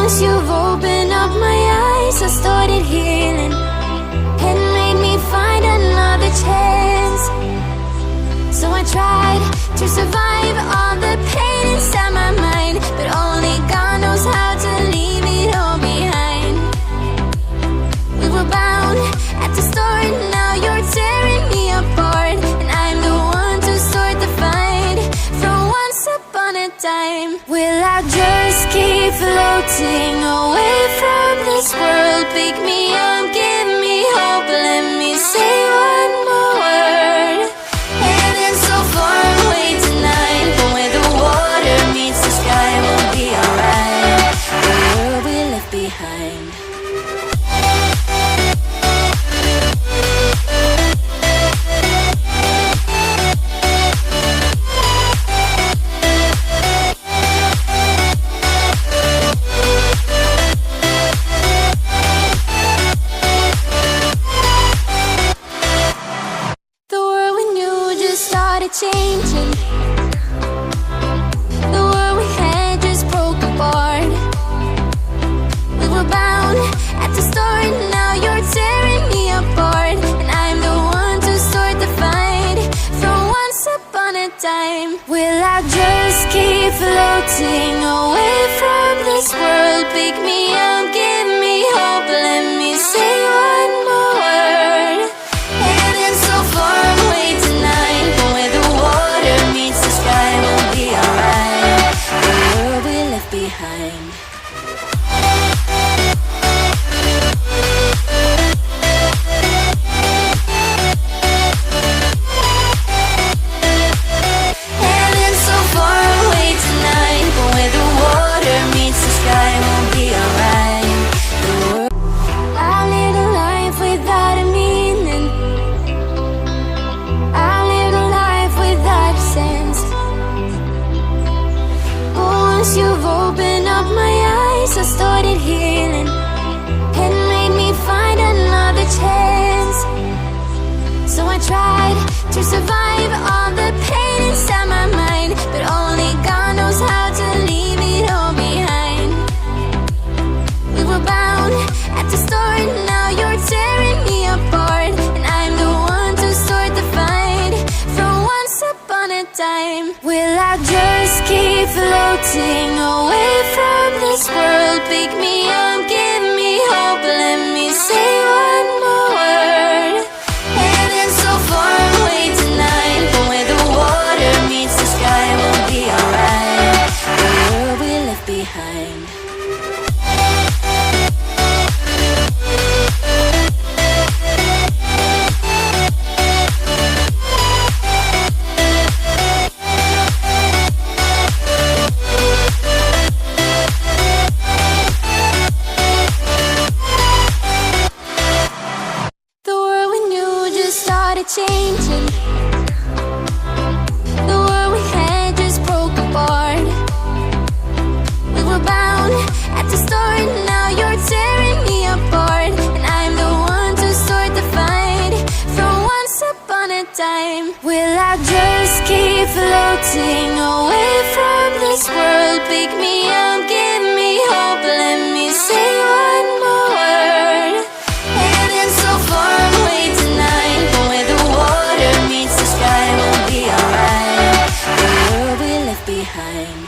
Once you've opened up my eyes, I started healing and made me find another chance. So I tried to survive all the pain inside my mind, but only God knows how to leave it all behind. We were bound at the start, now you're tearing me apart, and I'm the one to start the fight. From once upon a time, will I just keep floating away from this world? Pick me up, give me hope, let me say one more word. Heaven so far away tonight, but where the water meets the sky, we'll be alright. The world we left behind. Changing. The world we had just broke apart. We were bound at the start, now you're tearing me apart, and I'm the one to start the fight. From once upon a time, will I just keep floating away from this world? Pick me up, give me hope, let me say one more word. Heaven's so far away tonight, but where the water meets the sky, we'll be alright. The world we left behind. Heaven's so far away tonight, but where the water meets the sky, we'll be alright. The world. I lived a life without a meaning. I lived a life without a sense. But once you've opened up my eyes, I started healing and made me find another chance. So I tried to survive all the pain inside my mind, but only God knows how to leave it all behind. We were bound at the start, now you're tearing me apart, and I'm the one to start the fight. From once upon a time, will I just keep floating away from this world? Pick me up, give me hope, let me say one more word. Heaven's so far away tonight, but where the water meets the sky, we'll be alright. The world we left behind. Changing. The world we had just broke apart. We were bound at the start, now you're tearing me apart, and I'm the one to start the fight. From once upon a time, will I just keep floating away from this world? Pick me up, give me hope, let me say one more word. Heaven's so far away tonight, but where the water meets the sky, we'll be alright. The world we left behind.